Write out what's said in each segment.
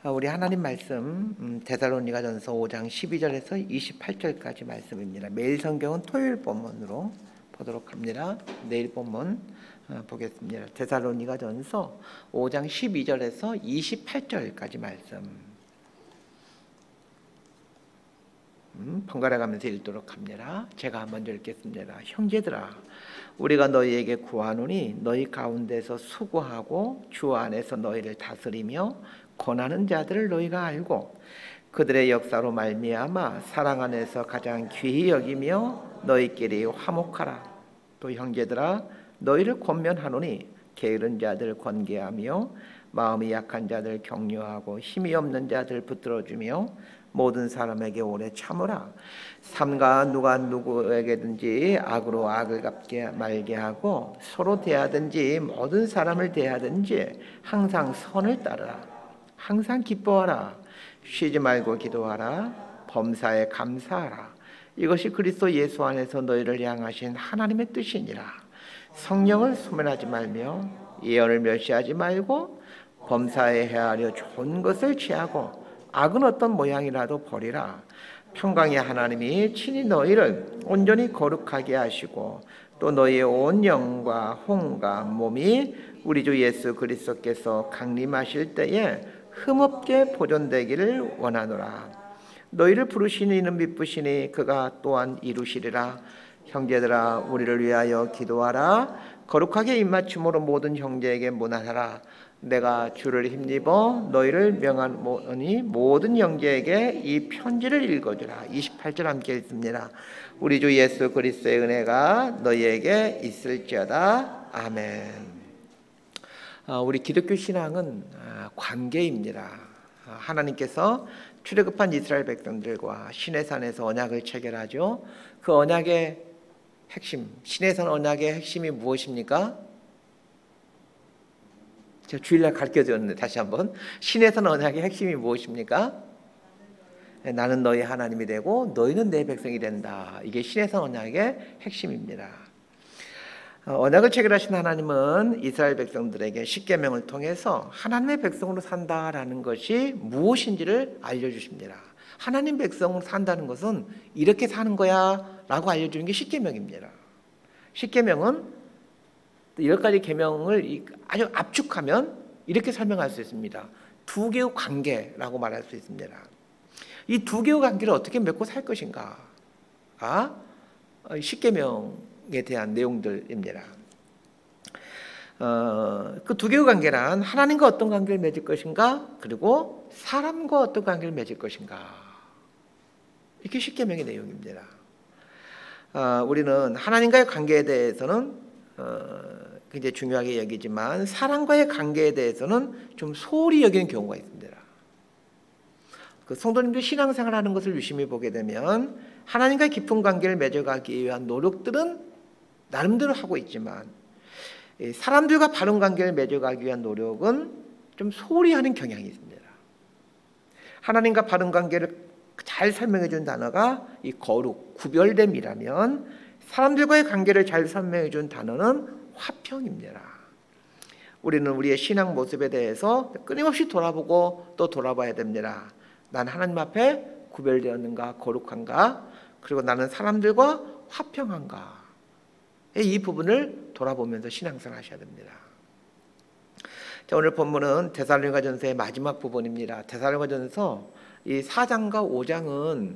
우리 하나님 말씀 데살로니가전서 5장 12절에서 28절까지 말씀입니다. 매일 성경은 토요일 본문으로 보도록 합니다. 내일 본문 보겠습니다. 데살로니가전서 5장 12절에서 28절까지 말씀 번갈아 가면서 읽도록 합니다. 제가 먼저 읽겠습니다. 형제들아, 우리가 너희에게 구하노니 너희 가운데서 수고하고 주 안에서 너희를 다스리며 권하는 자들을 너희가 알고 그들의 역사로 말미암아 사랑 안에서 가장 귀히 여기며 너희끼리 화목하라. 또 형제들아, 너희를 권면하노니 게으른 자들 권계하며 마음이 약한 자들 격려하고 힘이 없는 자들 붙들어주며 모든 사람에게 오래 참으라. 삼가 누가 누구에게든지 악으로 악을 갚게 말게 하고 서로 대하든지 모든 사람을 대하든지 항상 선을 따르라. 항상 기뻐하라. 쉬지 말고 기도하라. 범사에 감사하라. 이것이 그리스도 예수 안에서 너희를 향하신 하나님의 뜻이니라. 성령을 소멸하지 말며 예언을 멸시하지 말고 범사에 헤아려 좋은 것을 취하고 악은 어떤 모양이라도 버리라. 평강의 하나님이 친히 너희를 온전히 거룩하게 하시고 또 너희의 온 영과 혼과 몸이 우리 주 예수 그리스도께서 강림하실 때에 흠없게 보존되기를 원하노라. 너희를 부르신 이는 미쁘시니 그가 또한 이루시리라. 형제들아, 우리를 위하여 기도하라. 거룩하게 입맞춤으로 모든 형제에게 문안하라. 내가 주를 힘입어 너희를 명하노니 모든 형제에게 이 편지를 읽어주라. 28절 함께 읽습니다. 우리 주 예수 그리스도의 은혜가 너희에게 있을지어다. 아멘. 우리 기독교 신앙은 관계입니다. 하나님께서 출애굽한 이스라엘 백성들과 시내산에서 언약을 체결하죠. 그 언약의 핵심, 시내산 언약의 핵심이 무엇입니까? 제가 주일날 가르쳐줬는데 다시 한번, 시내산 언약의 핵심이 무엇입니까? 나는 너희 하나님이 되고 너희는 내 백성이 된다. 이게 시내산 언약의 핵심입니다. 언약을 체결하신 하나님은 이스라엘 백성들에게 십계명을 통해서 하나님의 백성으로 산다라는 것이 무엇인지를 알려주십니다. 하나님 백성으로 산다는 것은 이렇게 사는 거야 라고 알려주는 게 십계명입니다. 십계명은 10가지 계명을 아주 압축하면 이렇게 설명할 수 있습니다. 두 개의 관계라고 말할 수 있습니다. 이 두 개의 관계를 어떻게 맺고 살 것인가? 십계명에 대한 내용들입니다. 그 두 개의 관계란 하나님과 어떤 관계를 맺을 것인가, 그리고 사람과 어떤 관계를 맺을 것인가. 이게 십계명의 내용입니다. 우리는 하나님과의 관계에 대해서는 굉장히 중요하게 여기지만 사람과의 관계에 대해서는 좀 소홀히 여기는 경우가 있습니다. 그 성도님들 신앙생활하는 것을 유심히 보게 되면 하나님과의 깊은 관계를 맺어가기 위한 노력들은 나름대로 하고 있지만 사람들과 바른 관계를 맺어가기 위한 노력은 좀 소홀히 하는 경향이 있습니다. 하나님과 바른 관계를 잘 설명해 준 단어가 이 거룩, 구별됨이라면 사람들과의 관계를 잘 설명해 준 단어는 화평입니다. 우리는 우리의 신앙 모습에 대해서 끊임없이 돌아보고 또 돌아봐야 됩니다. 난 하나님 앞에 구별되었는가, 거룩한가, 그리고 나는 사람들과 화평한가. 이 부분을 돌아보면서 신앙생활 하셔야 됩니다. 자, 오늘 본문은 데살로니가전서의 마지막 부분입니다. 데살로니가전서 이 4장과 5장은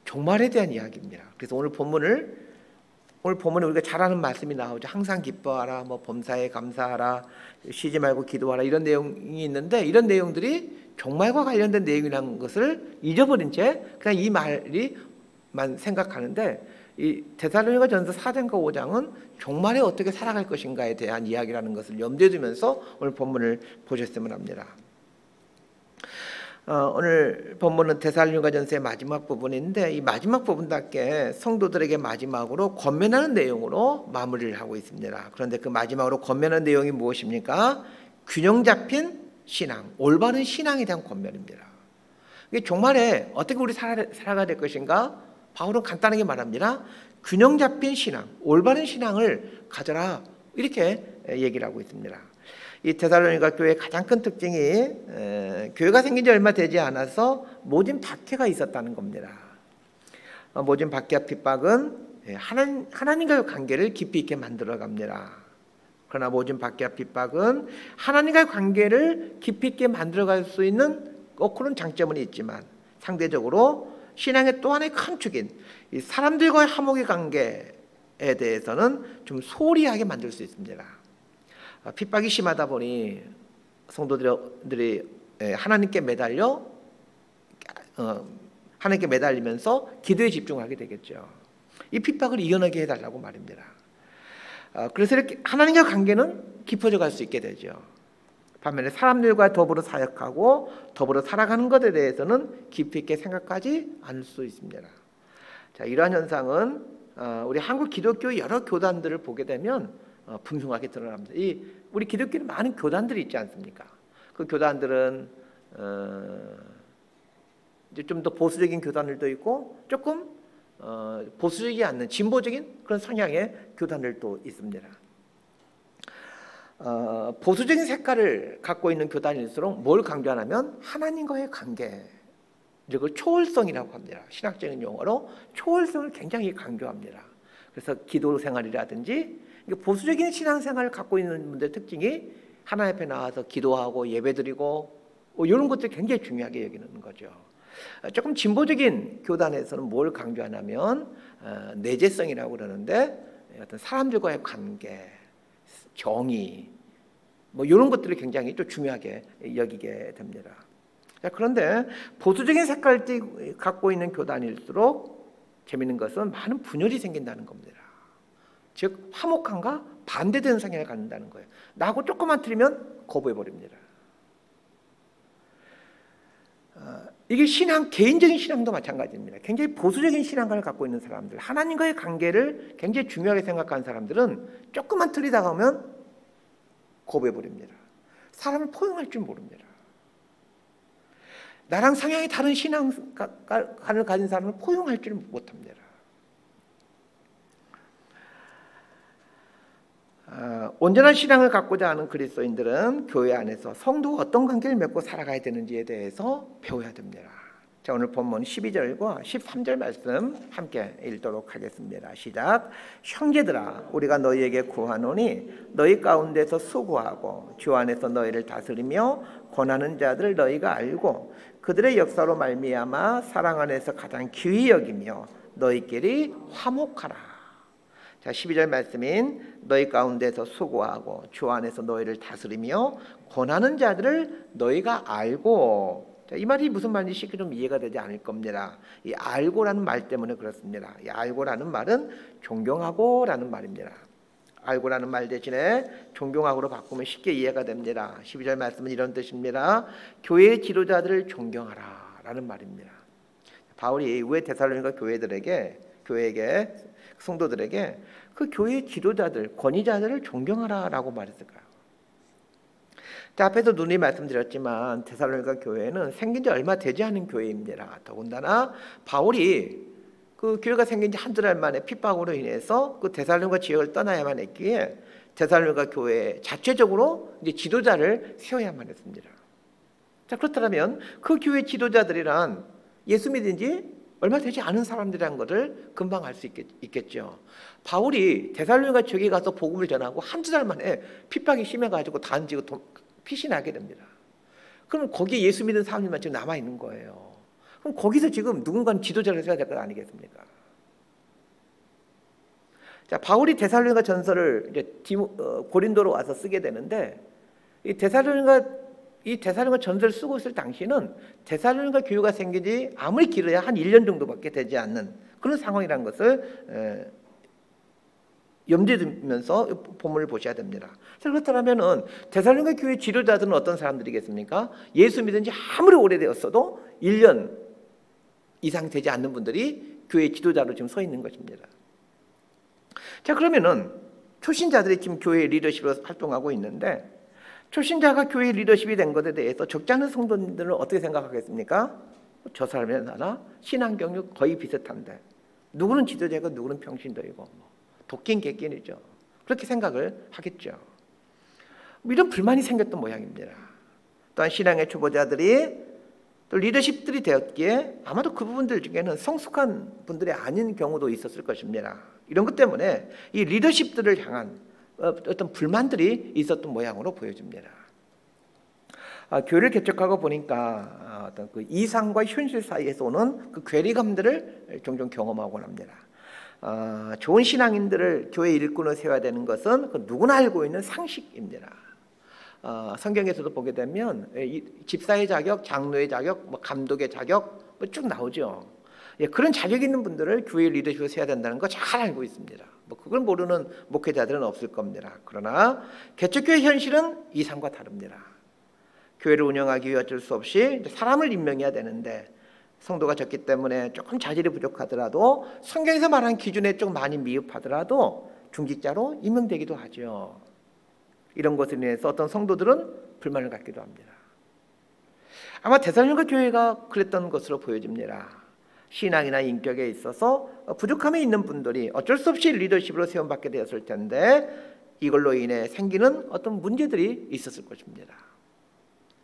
종말에 대한 이야기입니다. 그래서 오늘 본문에 우리가 잘 아는 말씀이 나오죠. 항상 기뻐하라, 범사에 감사하라, 쉬지 말고 기도하라, 이런 내용이 있는데 이런 내용들이 종말과 관련된 내용이라는 것을 잊어버린 채 그냥 이 말이만 생각하는데, 이 데살로니가전서 4장과 5장은 종말에 어떻게 살아갈 것인가에 대한 이야기라는 것을 염두에 두면서 오늘 본문을 보셨으면 합니다. 오늘 본문은 데살로니가전서의 마지막 부분인데 이 마지막 부분답게 성도들에게 마지막으로 권면하는 내용으로 마무리를 하고 있습니다. 그런데 그 마지막으로 권면하는 내용이 무엇입니까? 균형 잡힌 신앙, 올바른 신앙에 대한 권면입니다. 이게 종말에 어떻게 우리 살아가야 될 것인가? 바울은 간단하게 말합니다. 균형 잡힌 신앙, 올바른 신앙을 가져라, 이렇게 얘기를 하고 있습니다. 이 데살로니가 교회의 가장 큰 특징이 교회가 생긴 지 얼마 되지 않아서 모진 박해가 있었다는 겁니다. 모진 박해와 핍박은 하나님과의 관계를 깊이 있게 만들어 갑니다. 그러나 모진 박해와 핍박은 하나님과의 관계를 깊이 있게 만들어갈 수 있는 그런 장점은 있지만 상대적으로 신앙의 또 하나의 큰 축인 이 사람들과의 화목의 관계에 대해서는 좀 소홀히 하게 만들 수 있습니다. 핍박이 심하다 보니 성도들이 하나님께 매달리면서 기도에 집중하게 되겠죠. 이 핍박을 이겨내게 해달라고 말입니다. 그래서 이렇게 하나님과 관계는 깊어져 갈 수 있게 되죠. 반면에 사람들과 더불어 사역하고 더불어 살아가는 것에 대해서는 깊이 있게 생각하지 않을 수 있습니다. 자, 이러한 현상은 우리 한국 기독교 여러 교단들을 보게 되면 분명하게 드러납니다. 우리 기독교는 많은 교단들이 있지 않습니까? 그 교단들은 이제 좀 더 보수적인 교단들도 있고 조금 보수적이지 않는 진보적인 그런 성향의 교단들도 있습니다. 보수적인 색깔을 갖고 있는 교단일수록 뭘 강조하냐면 하나님과의 관계, 그 초월성이라고 합니다. 신학적인 용어로 초월성을 굉장히 강조합니다. 그래서 기도 생활이라든지 보수적인 신앙생활을 갖고 있는 분들의 특징이 하나님 앞에 나와서 기도하고 예배드리고 이런 것들이 굉장히 중요하게 여기는 거죠. 조금 진보적인 교단에서는 뭘 강조하냐면 내재성이라고 그러는데 어떤 사람들과의 관계, 정의 이런 것들을 굉장히 또 중요하게 여기게 됩니다. 그런데 보수적인 색깔을 갖고 있는 교단일수록 재미있는 것은 많은 분열이 생긴다는 겁니다. 즉 화목함과 반대되는 성향을 갖는다는 거예요. 나하고 조금만 틀리면 거부해버립니다. 이게 개인적인 신앙도 마찬가지입니다. 굉장히 보수적인 신앙관을 갖고 있는 사람들, 하나님과의 관계를 굉장히 중요하게 생각하는 사람들은 조금만 틀리다가 하면 거부해버립니다. 사람을 포용할 줄 모릅니다. 나랑 성향이 다른 신앙관을 가진 사람을 포용할 줄 못합니다. 온전한 신앙을 갖고자 하는 그리스도인들은 교회 안에서 성도와 어떤 관계를 맺고 살아가야 되는지에 대해서 배워야 됩니다. 자, 오늘 본문 12절과 13절 말씀 함께 읽도록 하겠습니다. 시작. 형제들아, 우리가 너희에게 구하노니 너희 가운데서 수고하고 주 안에서 너희를 다스리며 권하는 자들 너희가 알고 그들의 역사로 말미암아 사랑 안에서 가장 귀히 여기며 너희끼리 화목하라. 자, 12절 말씀인 너희 가운데서 수고하고 주 안에서 너희를 다스리며 권하는 자들을 너희가 알고. 자, 이 말이 무슨 말인지 쉽게 좀 이해가 되지 않을 겁니다. 이 알고라는 말 때문에 그렇습니다. 이 알고라는 말은 존경하고라는 말입니다. 알고라는 말 대신에 존경하고로 바꾸면 쉽게 이해가 됩니다. 12절 말씀은 이런 뜻입니다. 교회의 지도자들을 존경하라 라는 말입니다. 바울이 왜 데살로니가 교회에게 성도들에게 그 교회의 지도자들, 권위자들을 존경하라라고 말했을까요? 자, 앞에서 눈이 말씀드렸지만 데살로니가 교회는 생긴 지 얼마 되지 않은 교회입니다. 더군다나 바울이 그 교회가 생긴 지 한두 달 만에 핍박으로 인해서 그 데살로니가 지역을 떠나야만 했기에 데살로니가 교회 자체적으로 이제 지도자를 세워야만 했습니다. 자, 그렇다면 그 교회 지도자들이란 예수 믿은 지 얼마 되지 않은 사람들이라는 것을 금방 알 수 있겠죠. 바울이 데살로니가 지역에 가서 복음을 전하고 한두 달 만에 핍박이 심해가지고 단지고 피신하게 됩니다. 그럼 거기에 예수 믿는 사람들만 지금 남아있는 거예요. 그럼 거기서 지금 누군가는 지도자를 세워야 될 것 아니겠습니까? 자, 바울이 데살로니가 전서를 이제 고린도로 와서 쓰게 되는데 이 데살로니가 전서를 쓰고 있을 당시는 데살로니가 교회가 생긴 지 아무리 길어야 한 1년 정도밖에 되지 않는 그런 상황이라는 것을 염두에 두면서 본문을 보셔야 됩니다. 그렇다면 데살로니가 교회 지도자들은 어떤 사람들이겠습니까? 예수 믿은 지 아무리 오래되었어도 1년 이상 되지 않는 분들이 교회 지도자로 지금 서 있는 것입니다. 자, 그러면은 초신자들이 지금 교회 리더십으로 활동하고 있는데 초신자가 교회 리더십이 된 것에 대해서 적지 않은 성도님들은 어떻게 생각하겠습니까? 저 사람이나 나나 신앙 경력 거의 비슷한데 누구는 지도자고 누구는 평신도이고 도끼인 객끼이죠. 그렇게 생각을 하겠죠. 이런 불만이 생겼던 모양입니다. 또한 신앙의 초보자들이 또 리더십들이 되었기에 아마도 그 부분들 중에는 성숙한 분들이 아닌 경우도 있었을 것입니다. 이런 것 때문에 이 리더십들을 향한 어떤 불만들이 있었던 모양으로 보여집니다. 교회를 개척하고 보니까 어떤 그 이상과 현실 사이에서 오는 그 괴리감들을 종종 경험하곤 합니다. 좋은 신앙인들을 교회 일꾼을 세워야 되는 것은 그 누구나 알고 있는 상식입니다. 성경에서도 보게 되면 집사의 자격, 장로의 자격, 감독의 자격 쭉 나오죠. 그런 자격 있는 분들을 교회 리더십으로 세워야 된다는 거 잘 알고 있습니다. 그걸 모르는 목회자들은 없을 겁니다. 그러나 개척교회 현실은 이상과 다릅니다. 교회를 운영하기 위해 어쩔 수 없이 사람을 임명해야 되는데 성도가 적기 때문에 조금 자질이 부족하더라도 성경에서 말한 기준에 좀 많이 미흡하더라도 중직자로 임명되기도 하죠. 이런 것으로 인해서 어떤 성도들은 불만을 갖기도 합니다. 아마 데살로니가 교회가 그랬던 것으로 보여집니다. 신앙이나 인격에 있어서 부족함이 있는 분들이 어쩔 수 없이 리더십으로 세움받게 되었을 텐데 이걸로 인해 생기는 어떤 문제들이 있었을 것입니다.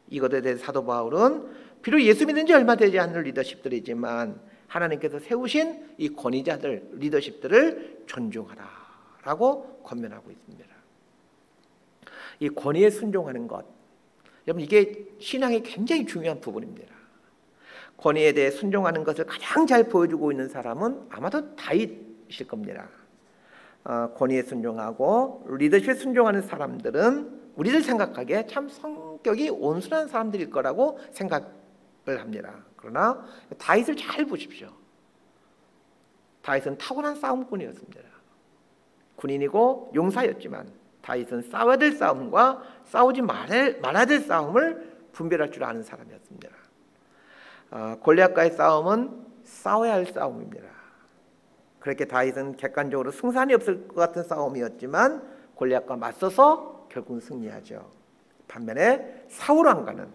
이것에 대해 사도 바울은 비록 예수 믿은 지 얼마 되지 않는 리더십들이지만 하나님께서 세우신 이 권위자들, 리더십들을 존중하라라고 권면하고 있습니다. 이 권위에 순종하는 것, 여러분 이게 신앙의 굉장히 중요한 부분입니다. 권위에 대해 순종하는 것을 가장 잘 보여주고 있는 사람은 아마도 다윗이실 겁니다. 권위에 순종하고 리더십에 순종하는 사람들은 우리들 생각하기에 참 성격이 온순한 사람들일 거라고 생각을 합니다. 그러나 다윗을 잘 보십시오. 다윗은 타고난 싸움꾼이었습니다. 군인이고 용사였지만 다윗은 싸워야 될 싸움과 싸우지 말아야 될 싸움을 분별할 줄 아는 사람이었습니다. 골리앗과의 싸움은 싸워야 할 싸움입니다. 그렇게 다윗은 객관적으로 승산이 없을 것 같은 싸움이었지만 골리앗과 맞서서 결국은 승리하죠. 반면에 사울 왕과는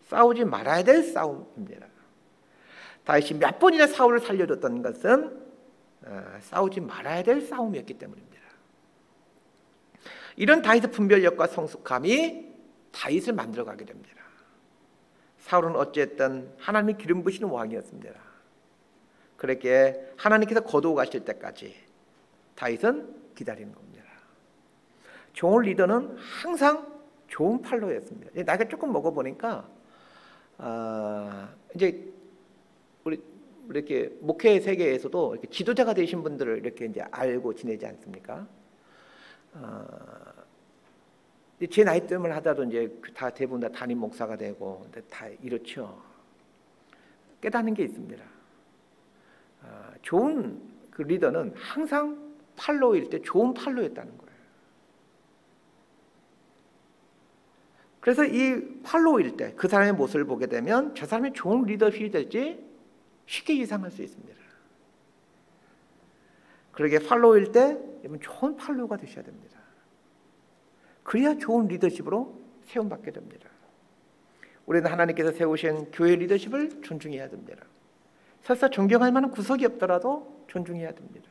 싸우지 말아야 될 싸움입니다. 다윗이 몇 번이나 사울을 살려줬던 것은 싸우지 말아야 될 싸움이었기 때문입니다. 이런 다윗의 분별력과 성숙함이 다윗을 만들어가게 됩니다. 사울은 어쨌든 하나님이 기름 부시는 왕이었습니다. 그렇게 하나님께서 거두어 가실 때까지 다윗은 기다리는 겁니다. 좋은 리더는 항상 좋은 팔로였습니다. 나이가 조금 먹어보니까 이제 우리 이렇게 목회 세계에서도 이렇게 지도자가 되신 분들을 이렇게 이제 알고 지내지 않습니까? 제 나이 때문에 하다도 이제 다 대부분 다 담임 목사가 되고 다 이렇죠. 깨닫는 게 있습니다. 좋은 그 리더는 항상 팔로일 때 좋은 팔로였다는 거예요. 그래서 이 팔로일 때 그 사람의 모습을 보게 되면 저 사람이 좋은 리더십이 될지 쉽게 예상할 수 있습니다. 그러게 팔로일 때 여러분 좋은 팔로가 되셔야 됩니다. 그래야 좋은 리더십으로 세움받게 됩니다. 우리는 하나님께서 세우신 교회 리더십을 존중해야 됩니다. 설사 존경할 만한 구석이 없더라도 존중해야 됩니다.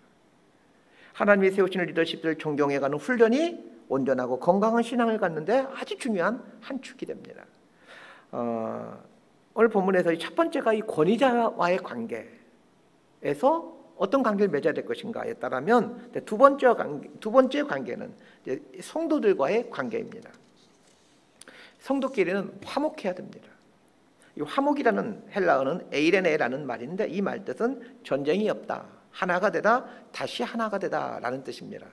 하나님이 세우시는 리더십들을 존경해가는 훈련이 온전하고 건강한 신앙을 갖는데 아주 중요한 한 축이 됩니다. 오늘 본문에서 첫 번째가 이 권위자와의 관계에서 어떤 관계를 맺어야 될 것인가에 따르면 두 번째 관계는 성도들과의 관계입니다. 성도끼리는 화목해야 됩니다. 이 화목이라는 헬라어는 에이레네라는 말인데 이 말 뜻은 전쟁이 없다, 하나가 되다, 다시 하나가 되다라는 뜻입니다.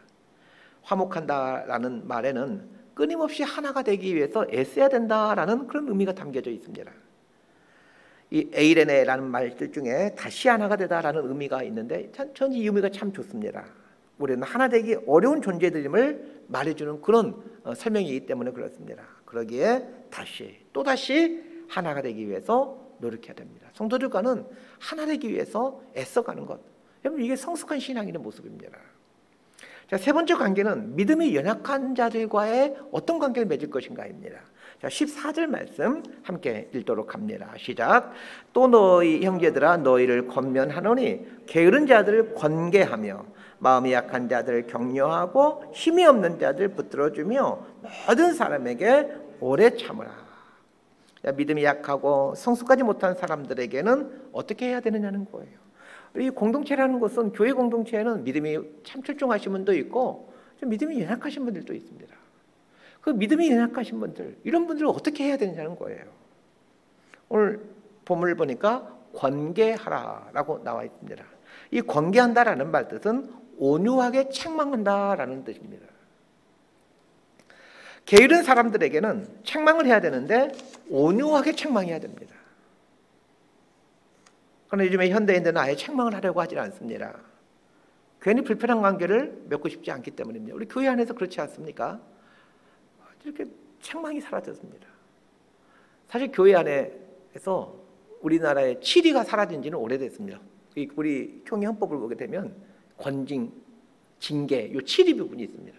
화목한다라는 말에는 끊임없이 하나가 되기 위해서 애써야 된다라는 그런 의미가 담겨져 있습니다. 이 에이레네라는 말들 중에 다시 하나가 되다라는 의미가 있는데 전 이 의미가 참 좋습니다. 우리는 하나 되기 어려운 존재들임을 말해주는 그런 설명이기 때문에 그렇습니다. 그러기에 또다시 하나가 되기 위해서 노력해야 됩니다. 성도들과는 하나 되기 위해서 애써가는 것, 여러분 이게 성숙한 신앙인의 모습입니다. 자, 세 번째 관계는 믿음이 연약한 자들과의 어떤 관계를 맺을 것인가입니다. 자, 14절 말씀 함께 읽도록 합니다. 시작. 또 너희 형제들아 너희를 권면하노니 게으른 자들을 권계하며 마음이 약한 자들을 격려하고 힘이 없는 자들을 붙들어주며 모든 사람에게 오래 참으라. 믿음이 약하고 성숙하지 못한 사람들에게는 어떻게 해야 되느냐는 거예요. 이 공동체라는 것은, 교회 공동체에는 믿음이 참 출중하신 분도 있고 좀 믿음이 연약하신 분들도 있습니다. 그 믿음이 연약하신 분들, 이런 분들을 어떻게 해야 되느냐는 거예요. 오늘 본문을 보니까 권계하라라고 나와 있습니다. 이 권계한다라는 말 뜻은 온유하게 책망한다라는 뜻입니다. 게으른 사람들에게는 책망을 해야 되는데 온유하게 책망해야 됩니다. 그러나 요즘에 현대인들은 아예 책망을 하려고 하지 않습니다. 괜히 불편한 관계를 맺고 싶지 않기 때문입니다. 우리 교회 안에서 그렇지 않습니까? 이렇게 책망이 사라졌습니다. 사실 교회 안에서 우리나라의 치리가 사라진 지는 오래됐습니다. 우리 형의 헌법을 보게 되면 권징, 징계, 이 치리 부분이 있습니다.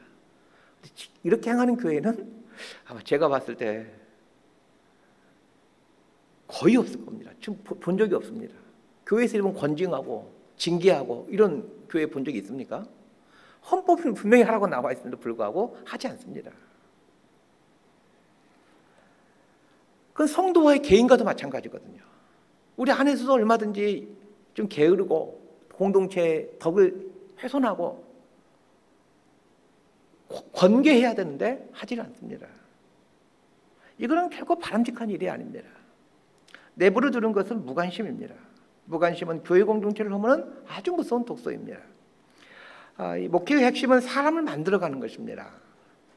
이렇게 행하는 교회는 아마 제가 봤을 때 거의 없을 겁니다. 지금 본 적이 없습니다. 교회에서 이런 권징하고 징계하고 이런 교회 본 적이 있습니까? 헌법은 분명히 하라고 나와 있음에도 불구하고 하지 않습니다. 그건 성도와의 개인과도 마찬가지거든요. 우리 안에서도 얼마든지 좀 게으르고 공동체의 덕을 훼손하고 권계해야 되는데 하지를 않습니다. 이거는 결코 바람직한 일이 아닙니다. 내버려 두는 것은 무관심입니다. 무관심은 교회 공동체를 허무는 아주 무서운 독소입니다. 이 목회의 핵심은 사람을 만들어가는 것입니다.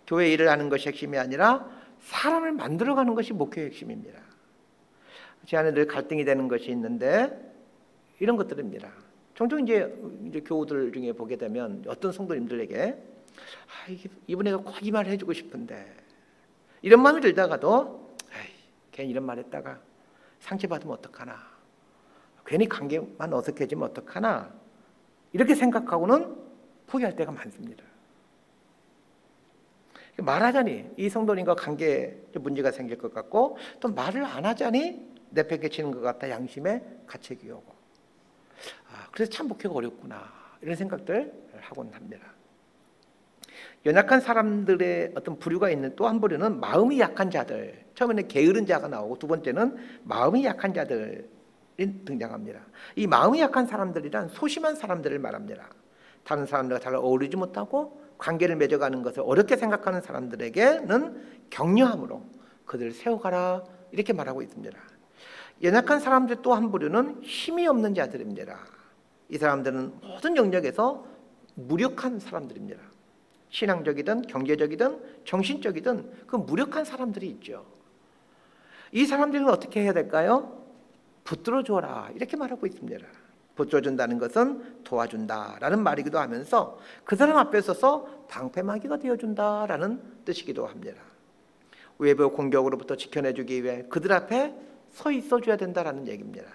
교회 일을 하는 것이 핵심이 아니라 사람을 만들어가는 것이 목회의 핵심입니다. 제 안에 늘 갈등이 되는 것이 있는데 이런 것들입니다. 종종 이제 교우들 중에 보게 되면 어떤 성도님들에게 이분에게 꼭 이 말을 해주고 싶은데 이런 마음이 들다가도 괜히 이런 말 했다가 상처받으면 어떡하나, 괜히 관계만 어색해지면 어떡하나, 이렇게 생각하고는 포기할 때가 많습니다. 말하자니 이 성도님과 관계에 문제가 생길 것 같고 또 말을 안 하자니 내팽개치는 것 같다, 양심에 가책이 오고, 그래서 참 목회가 어렵구나, 이런 생각들 하곤 합니다. 연약한 사람들의 어떤 부류가 있는 또 한 부류는 마음이 약한 자들. 처음에는 게으른 자가 나오고 두 번째는 마음이 약한 자들이 등장합니다. 이 마음이 약한 사람들이란 소심한 사람들을 말합니다. 다른 사람들과 잘 어울리지 못하고 관계를 맺어가는 것을 어렵게 생각하는 사람들에게는 격려함으로 그들을 세워가라, 이렇게 말하고 있습니다. 연약한 사람들 또 한 부류는 힘이 없는 자들입니다. 이 사람들은 모든 영역에서 무력한 사람들입니다. 신앙적이든 경제적이든 정신적이든 그 무력한 사람들이 있죠. 이 사람들은 어떻게 해야 될까요? 붙들어줘라, 이렇게 말하고 있습니다. 붙들어준다는 것은 도와준다라는 말이기도 하면서 그 사람 앞에 서서 방패막이가 되어준다라는 뜻이기도 합니다. 외부 공격으로부터 지켜내주기 위해 그들 앞에 서 있어줘야 된다라는 얘기입니다.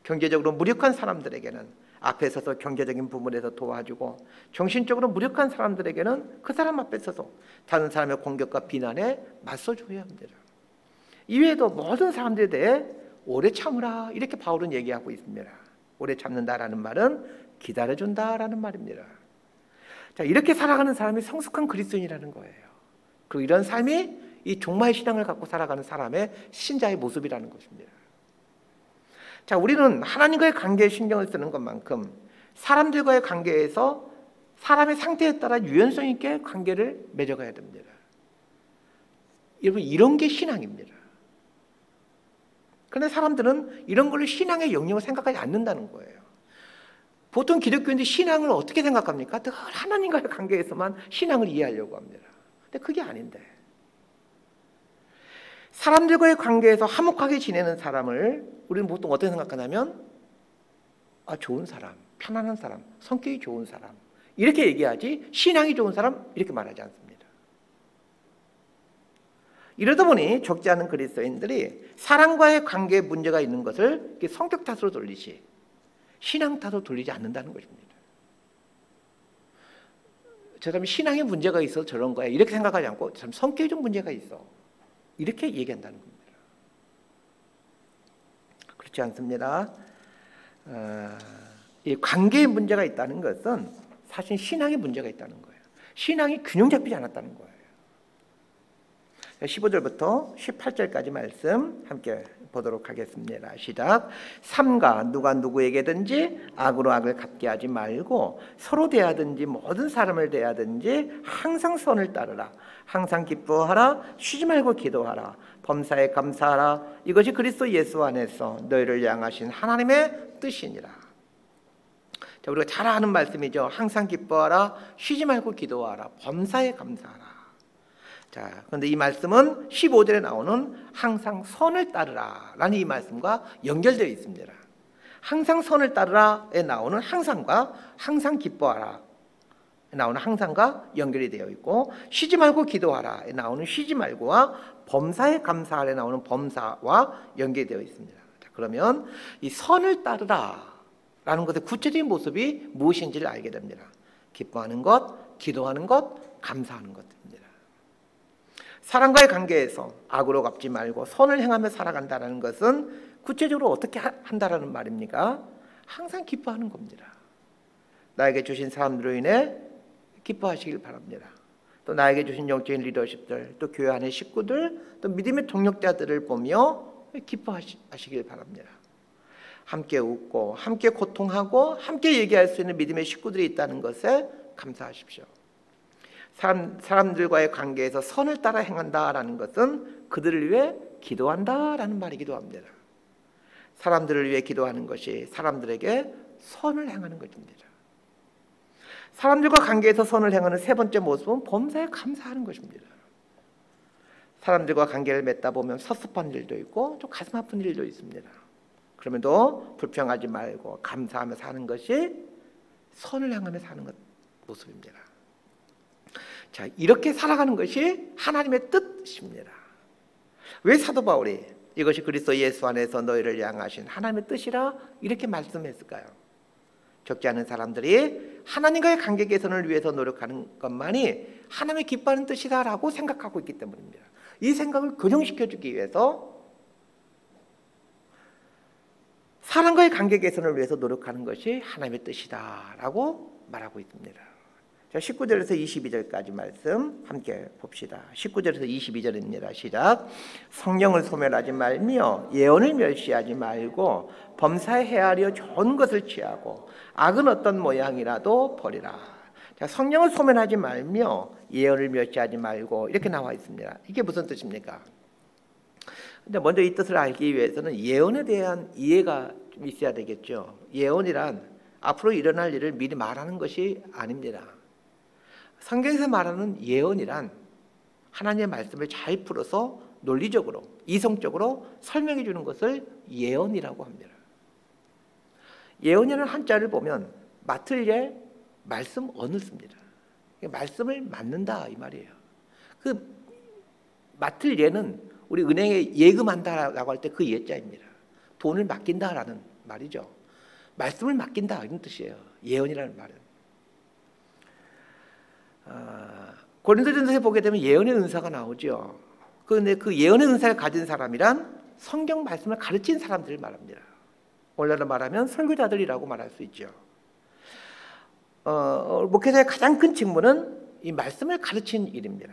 경제적으로 무력한 사람들에게는 앞에 서서 경제적인 부분에서 도와주고, 정신적으로 무력한 사람들에게는 그 사람 앞에 서서 다른 사람의 공격과 비난에 맞서줘야 합니다. 이외에도 모든 사람들에 대해 오래 참으라, 이렇게 바울은 얘기하고 있습니다. 오래 참는다라는 말은 기다려준다라는 말입니다. 자, 이렇게 살아가는 사람이 성숙한 그리스도인이라는 거예요. 그리고 이런 삶이 이 종말 신앙을 갖고 살아가는 사람의 신자의 모습이라는 것입니다. 자, 우리는 하나님과의 관계에 신경을 쓰는 것만큼 사람들과의 관계에서 사람의 상태에 따라 유연성 있게 관계를 맺어가야 됩니다. 여러분, 이런 게 신앙입니다. 그런데 사람들은 이런 걸 신앙의 영역을 생각하지 않는다는 거예요. 보통 기독교인들이 신앙을 어떻게 생각합니까? 늘 하나님과의 관계에서만 신앙을 이해하려고 합니다. 근데 그게 아닌데, 사람들과의 관계에서 화목하게 지내는 사람을 우리는 보통 어떻게 생각하냐면 좋은 사람, 편안한 사람, 성격이 좋은 사람, 이렇게 얘기하지 신앙이 좋은 사람 이렇게 말하지 않습니다. 이러다 보니 적지 않은 그리스도인들이 사람과의 관계에 문제가 있는 것을 성격 탓으로 돌리지 신앙 탓으로 돌리지 않는다는 것입니다. 저 사람이 신앙에 문제가 있어서 저런 거야, 이렇게 생각하지 않고 저 사람 성격에 좀 문제가 있어, 이렇게 얘기한다는 겁니다. 그렇지 않습니다. 이 관계에 문제가 있다는 것은 사실 신앙에 문제가 있다는 거예요. 신앙이 균형 잡히지 않았다는 거예요. 15절부터 18절까지 말씀 함께 보도록 하겠습니다. 시작. 삼가 누가 누구에게든지 악으로 악을 갚게 하지 말고 서로 대하든지 모든 사람을 대하든지 항상 선을 따르라. 항상 기뻐하라. 쉬지 말고 기도하라. 범사에 감사하라. 이것이 그리스도 예수 안에서 너희를 향하신 하나님의 뜻이니라. 자, 우리가 잘 아는 말씀이죠. 항상 기뻐하라. 쉬지 말고 기도하라. 범사에 감사하라. 자, 그런데 이 말씀은 15절에 나오는 항상 선을 따르라 라는 이 말씀과 연결되어 있습니다. 항상 선을 따르라에 나오는 항상과 항상 기뻐하라 나오는 항상과 연결이 되어 있고, 쉬지 말고 기도하라에 나오는 쉬지 말고와 범사에 감사하라에 나오는 범사와 연결이 되어 있습니다. 자, 그러면 이 선을 따르라라는 것의 구체적인 모습이 무엇인지를 알게 됩니다. 기뻐하는 것, 기도하는 것, 감사하는 것입니다. 사람과의 관계에서 악으로 갚지 말고 선을 행하며 살아간다는 것은 구체적으로 어떻게 한다라는 말입니까? 항상 기뻐하는 겁니다. 나에게 주신 사람들로 인해 기뻐하시길 바랍니다. 또 나에게 주신 영적인 리더십들, 또 교회 안의 식구들, 또 믿음의 동력자들을 보며 기뻐하시길 바랍니다. 함께 웃고 함께 고통하고 함께 얘기할 수 있는 믿음의 식구들이 있다는 것에 감사하십시오. 사람들과의 관계에서 선을 따라 행한다라는 것은 그들을 위해 기도한다라는 말이기도 합니다. 사람들을 위해 기도하는 것이 사람들에게 선을 행하는 것입니다. 사람들과 관계에서 선을 행하는 세 번째 모습은 범사에 감사하는 것입니다. 사람들과 관계를 맺다 보면 섭섭한 일도 있고 좀 가슴 아픈 일도 있습니다. 그럼에도 불평하지 말고 감사하며 사는 것이 선을 향하며 사는 모습입니다. 자, 이렇게 살아가는 것이 하나님의 뜻입니다. 왜 사도 바울이 이것이 그리스도 예수 안에서 너희를 향하신 하나님의 뜻이라 이렇게 말씀했을까요? 적지 않은 사람들이 하나님과의 관계 개선을 위해서 노력하는 것만이 하나님의 기뻐하는 뜻이다라고 생각하고 있기 때문입니다. 이 생각을 교정시켜주기 위해서 사람과의 관계 개선을 위해서 노력하는 것이 하나님의 뜻이다라고 말하고 있습니다. 자, 19절에서 22절까지 말씀 함께 봅시다. 19절에서 22절입니다. 시작. 성령을 소멸하지 말며 예언을 멸시하지 말고 범사에 헤아려 좋은 것을 취하고 악은 어떤 모양이라도 버리라. 자, 성령을 소멸하지 말며 예언을 멸시하지 말고 이렇게 나와 있습니다. 이게 무슨 뜻입니까? 근데 먼저 이 뜻을 알기 위해서는 예언에 대한 이해가 좀 있어야 되겠죠. 예언이란 앞으로 일어날 일을 미리 말하는 것이 아닙니다. 성경에서 말하는 예언이란 하나님의 말씀을 잘 풀어서 논리적으로, 이성적으로 설명해 주는 것을 예언이라고 합니다. 예언이라는 한자를 보면 맡을 예, 말씀 언을 씁니다. 말씀을 맡는다 이 말이에요. 그 맡을 예는 우리 은행에 예금한다라고 할 때 그 예자입니다. 돈을 맡긴다라는 말이죠. 말씀을 맡긴다 이런 뜻이에요. 예언이라는 말은. 고린도전서에 보게 되면 예언의 은사가 나오죠. 그런데 그 예언의 은사를 가진 사람이란 성경 말씀을 가르친 사람들을 말합니다. 오늘날로 말하면 설교자들이라고 말할 수 있죠. 목회자의 가장 큰 직무는 이 말씀을 가르치는 일입니다.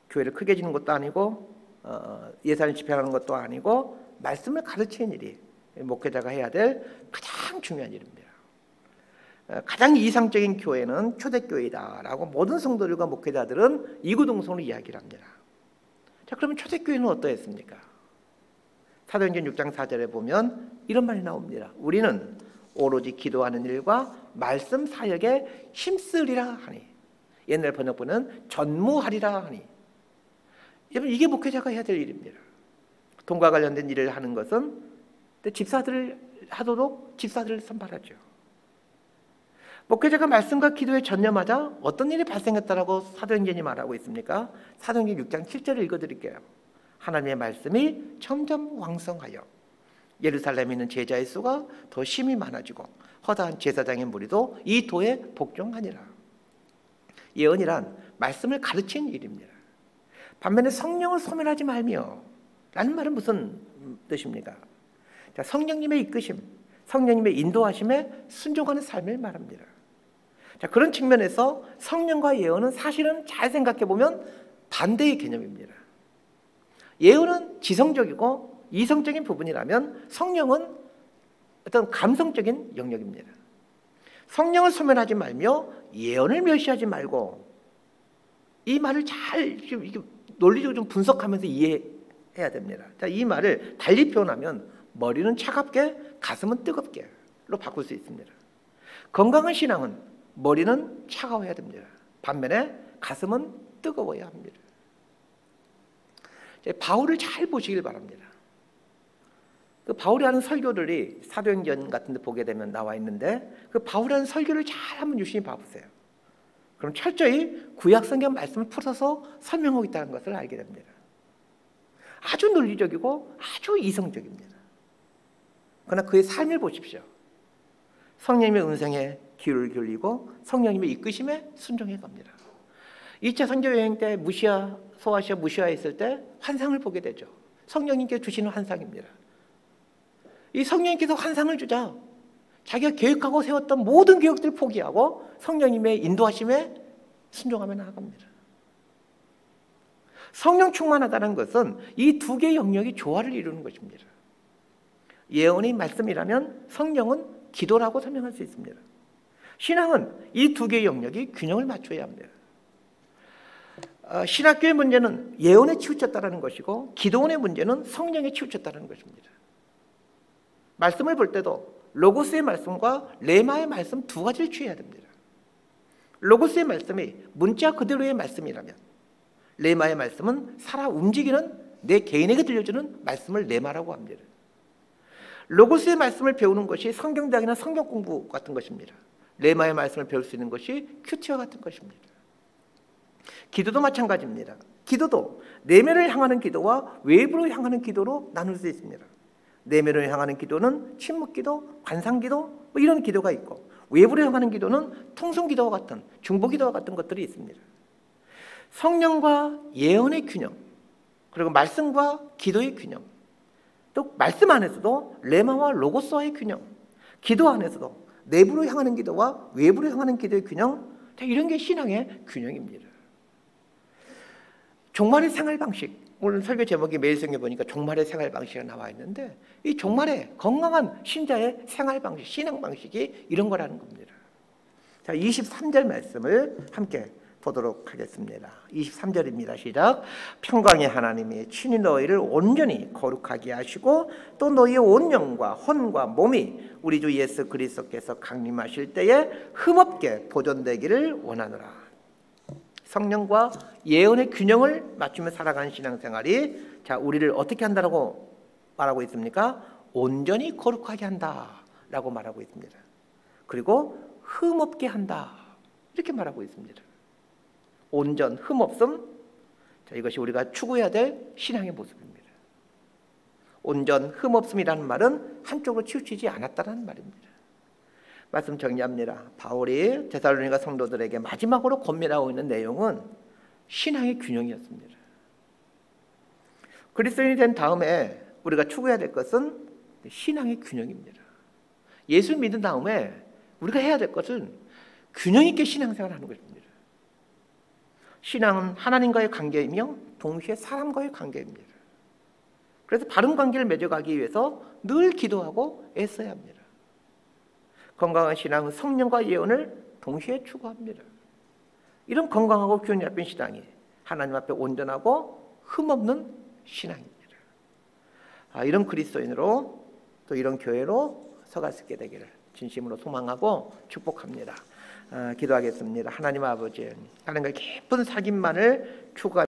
교회를 크게 지는 것도 아니고 예산을 집행하는 것도 아니고 말씀을 가르치는 일이 목회자가 해야 될 가장 중요한 일입니다. 가장 이상적인 교회는 초대교회다라고 모든 성도들과 목회자들은 이구동성으로 이야기를 합니다. 자, 그러면 초대교회는 어떠했습니까? 사도행전 6장 4절에 보면 이런 말이 나옵니다. 우리는 오로지 기도하는 일과 말씀 사역에 힘쓰리라 하니, 옛날 번역본은 전무하리라 하니. 여러분, 이게 목회자가 해야 될 일입니다. 돈과 관련된 일을 하는 것은 집사들을 하도록 집사들을 선발하죠. 목회자가 말씀과 기도에 전념하자 어떤 일이 발생했다라고 사도행전이 말하고 있습니까? 사도행전 6장 7절을 읽어드릴게요. 하나님의 말씀이 점점 왕성하여 예루살렘에 있는 제자의 수가 더 심히 많아지고 허다한 제사장의 무리도 이 도에 복종하니라. 예언이란 말씀을 가르치는 일입니다. 반면에 성령을 소멸하지 말며 라는 말은 무슨 뜻입니까? 자, 성령님의 이끄심, 성령님의 인도하심에 순종하는 삶을 말합니다. 자, 그런 측면에서 성령과 예언은 사실은 잘 생각해 보면 반대의 개념입니다. 예언은 지성적이고 이성적인 부분이라면 성령은 어떤 감성적인 영역입니다. 성령을 소멸하지 말며 예언을 멸시하지 말고, 이 말을 잘 논리적으로 좀 분석하면서 이해해야 됩니다. 자, 이 말을 달리 표현하면 머리는 차갑게 가슴은 뜨겁게로 바꿀 수 있습니다. 건강한 신앙은 머리는 차가워야 됩니다. 반면에 가슴은 뜨거워야 합니다. 바울을 잘 보시길 바랍니다. 그 바울이 하는 설교들이 사도행전 같은 데 보게 되면 나와 있는데, 그 바울이 하는 설교를 잘 한번 유심히 봐보세요. 그럼 철저히 구약성경 말씀을 풀어서 설명하고 있다는 것을 알게 됩니다. 아주 논리적이고 아주 이성적입니다. 그러나 그의 삶을 보십시오. 성령님의 음성에 귀를 기울이고 성령님의 이끄심에 순종해 갑니다. 2차 선교여행 때 소아시아 무시아에 있을 때 환상을 보게 되죠. 성령님께서 주시는 환상입니다. 이 성령님께서 환상을 주자 자기가 계획하고 세웠던 모든 계획들을 포기하고 성령님의 인도하심에 순종하며 나아갑니다. 성령 충만하다는 것은 이 두 개의 영역이 조화를 이루는 것입니다. 예언이 말씀이라면 성령은 기도라고 설명할 수 있습니다. 신앙은 이 두 개의 영역이 균형을 맞춰야 합니다. 신학교의 문제는 예언에 치우쳤다는 것이고 기도원의 문제는 성령에 치우쳤다는 것입니다. 말씀을 볼 때도 로고스의 말씀과 레마의 말씀 두 가지를 취해야 됩니다. 로고스의 말씀이 문자 그대로의 말씀이라면 레마의 말씀은 살아 움직이는 내 개인에게 들려주는 말씀을 레마라고 합니다. 로고스의 말씀을 배우는 것이 성경대학이나 성경 공부 같은 것입니다. 레마의 말씀을 배울 수 있는 것이 큐티와 같은 것입니다. 기도도 마찬가지입니다. 기도도 내면을 향하는 기도와 외부로 향하는 기도로 나눌 수 있습니다. 내면을 향하는 기도는 침묵기도, 관상기도 이런 기도가 있고, 외부로 향하는 기도는 통성기도와 같은 중보기도와 같은 것들이 있습니다. 성령과 예언의 균형, 그리고 말씀과 기도의 균형, 또 말씀 안에서도 레마와 로고스와의 균형, 기도 안에서도 내부로 향하는 기도와 외부로 향하는 기도의 균형, 이런 게 신앙의 균형입니다. 종말의 생활 방식, 오늘 설교 제목이 매일 성경 보니까 종말의 생활 방식이 나와 있는데, 이 종말의 건강한 신자의 생활 방식, 신앙 방식이 이런 거라는 겁니다. 자, 23절 말씀을 함께 보도록 하겠습니다. 23절입니다. 시작. 평강의 하나님이 친히 너희를 온전히 거룩하게 하시고 또 너희의 온 영과 혼과 몸이 우리 주 예수 그리스도께서 강림하실 때에 흠없게 보존되기를 원하노라. 성령과 예언의 균형을 맞추며 살아가는 신앙생활이, 자, 우리를 어떻게 한다라고 말하고 있습니까? 온전히 거룩하게 한다라고 말하고 있습니다. 그리고 흠없게 한다 이렇게 말하고 있습니다. 온전, 흠없음, 자, 이것이 우리가 추구해야 될 신앙의 모습입니다. 온전, 흠없음이라는 말은 한쪽으로 치우치지 않았다는 말입니다. 말씀 정리합니다. 바울이 데살로니가 성도들에게 마지막으로 권면하고 있는 내용은 신앙의 균형이었습니다. 그리스도인이 된 다음에 우리가 추구해야 될 것은 신앙의 균형입니다. 예수 믿은 다음에 우리가 해야 될 것은 균형 있게 신앙생활을 하는 것입니다. 신앙은 하나님과의 관계이며 동시에 사람과의 관계입니다. 그래서 바른 관계를 맺어가기 위해서 늘 기도하고 애써야 합니다. 건강한 신앙은 성령과 예언을 동시에 추구합니다. 이런 건강하고 균형 잡힌 신앙이 하나님 앞에 온전하고 흠없는 신앙입니다. 이런 그리스도인으로 또 이런 교회로 서갈 수 있게 되기를 진심으로 소망하고 축복합니다. 기도하겠습니다. 하나님 아버지, 하나님과 깊은 사귐만을 추구하며